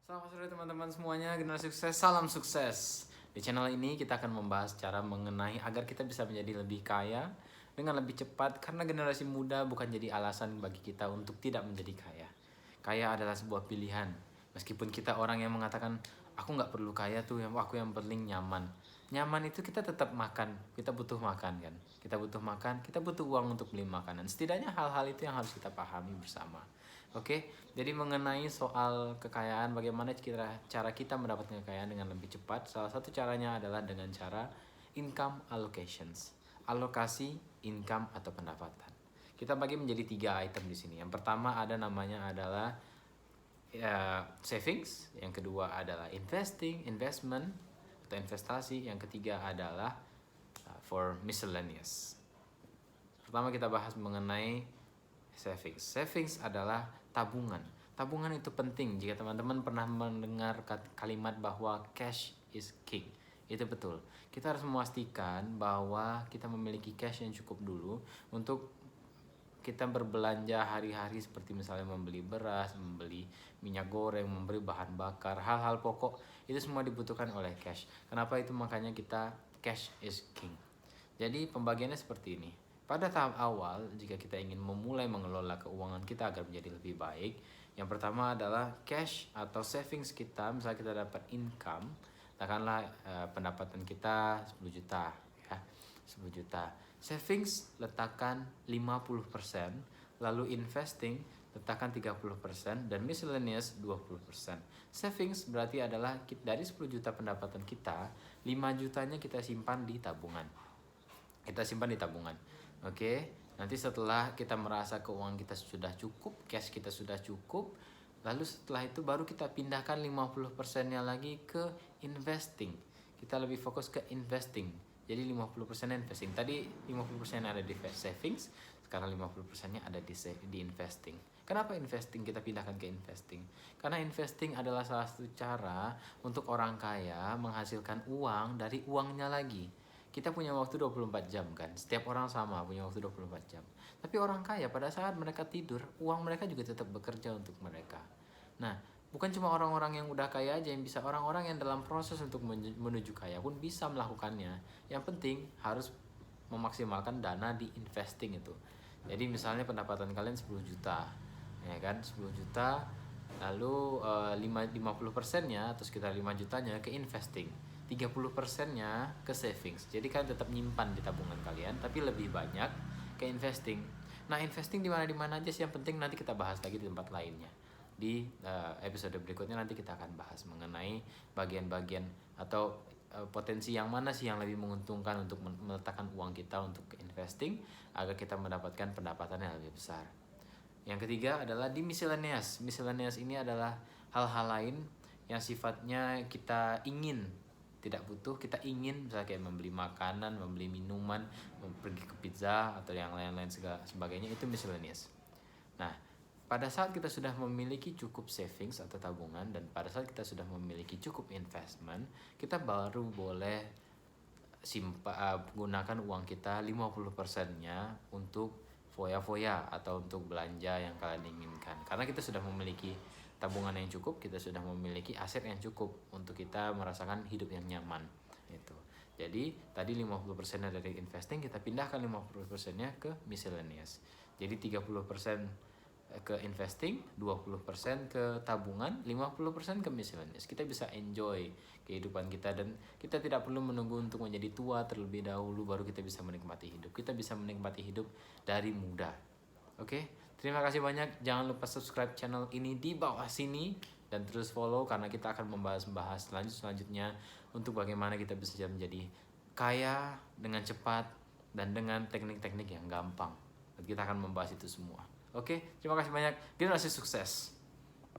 Selamat sore teman-teman semuanya, generasi sukses, salam sukses. Di channel ini kita akan membahas cara mengenai agar kita bisa menjadi lebih kaya dengan lebih cepat, karena generasi muda bukan jadi alasan bagi kita untuk tidak menjadi kaya. Kaya adalah sebuah pilihan. Meskipun kita orang yang mengatakan aku nggak perlu kaya tuh, aku yang penting nyaman. Nyaman itu kita tetap makan, kita butuh makan kan. Kita butuh makan, kita butuh uang untuk beli makanan. Setidaknya hal-hal itu yang harus kita pahami bersama. Oke, jadi mengenai soal kekayaan, bagaimana cara kita mendapatkan kekayaan dengan lebih cepat? Salah satu caranya adalah dengan cara income allocations, alokasi income atau pendapatan. Kita bagi menjadi 3 item di sini. Yang pertama ada namanya adalah savings, yang kedua adalah investment atau investasi, yang ketiga adalah for miscellaneous. Pertama kita bahas mengenai savings. Savings adalah tabungan. Tabungan itu penting. Jika teman-teman pernah mendengar kalimat bahwa cash is king, itu betul. Kita harus memastikan bahwa kita memiliki cash yang cukup dulu untuk kita berbelanja hari-hari, seperti misalnya membeli beras, membeli minyak goreng, membeli bahan bakar, hal-hal pokok itu semua dibutuhkan oleh cash. Kenapa itu? Makanya kita cash is king. Jadi pembagiannya seperti ini. Pada tahap awal, jika kita ingin memulai mengelola keuangan kita agar menjadi lebih baik, yang pertama adalah cash atau savings kita. Misalnya kita dapat income, katakanlah pendapatan kita 10 juta ya, 10 juta. Savings letakkan 50%, lalu investing letakkan 30%, dan miscellaneous 20%. Savings berarti adalah dari 10 juta pendapatan kita, 5 jutanya kita simpan di tabungan. Oke, nanti setelah kita merasa keuangan kita sudah cukup, cash kita sudah cukup, lalu setelah itu baru kita pindahkan 50%-nya lagi ke investing. Kita lebih fokus ke investing. Jadi 50% investing. Tadi 50% ada di savings, sekarang 50%-nya ada di investing. Kenapa investing kita pindahkan ke investing? Karena investing adalah salah satu cara untuk orang kaya menghasilkan uang dari uangnya lagi. Kita punya waktu 24 jam kan, setiap orang sama punya waktu 24 jam. Tapi orang kaya pada saat mereka tidur, uang mereka juga tetap bekerja untuk mereka. Nah, bukan cuma orang-orang yang udah kaya aja yang bisa, orang-orang yang dalam proses untuk menuju kaya pun bisa melakukannya. Yang penting harus memaksimalkan dana di investing itu. Jadi misalnya pendapatan kalian 10 juta, ya kan, 10 juta, lalu 50%-nya atau sekitar 5 jutanya ke investing, 30%-nya ke savings. Jadi kalian tetap nyimpan di tabungan kalian, tapi lebih banyak ke investing. Nah, investing di mana aja sih? Yang penting nanti kita bahas lagi di tempat lainnya. Di episode berikutnya nanti kita akan bahas mengenai bagian-bagian atau potensi yang mana sih yang lebih menguntungkan untuk meletakkan uang kita untuk investing agar kita mendapatkan pendapatan yang lebih besar. Yang ketiga adalah di miscellaneous. Miscellaneous ini adalah hal-hal lain yang sifatnya kita ingin, tidak butuh, kita ingin, misalnya kayak membeli makanan, membeli minuman, pergi ke pizza atau yang lain-lain sebagainya, itu miscellaneous. Nah, pada saat kita sudah memiliki cukup savings atau tabungan, dan pada saat kita sudah memiliki cukup investment, kita baru boleh gunakan uang kita 50%-nya untuk foya-foya atau untuk belanja yang kalian inginkan. Karena kita sudah memiliki tabungan yang cukup, kita sudah memiliki aset yang cukup untuk kita merasakan hidup yang nyaman. Itu. Jadi tadi 50% dari investing, kita pindahkan 50%-nya ke miscellaneous. Jadi 30% ke investing, 20% ke tabungan, 50% ke miscellaneous. Kita bisa enjoy kehidupan kita, dan kita tidak perlu menunggu untuk menjadi tua terlebih dahulu baru kita bisa menikmati hidup. Kita bisa menikmati hidup dari muda. Oke, terima kasih banyak. Jangan lupa subscribe channel ini di bawah sini dan terus follow, karena kita akan membahas selanjutnya untuk bagaimana kita bisa menjadi kaya dengan cepat dan dengan teknik-teknik yang gampang. Dan kita akan membahas itu semua. Oke, terima kasih banyak. Generasi sukses.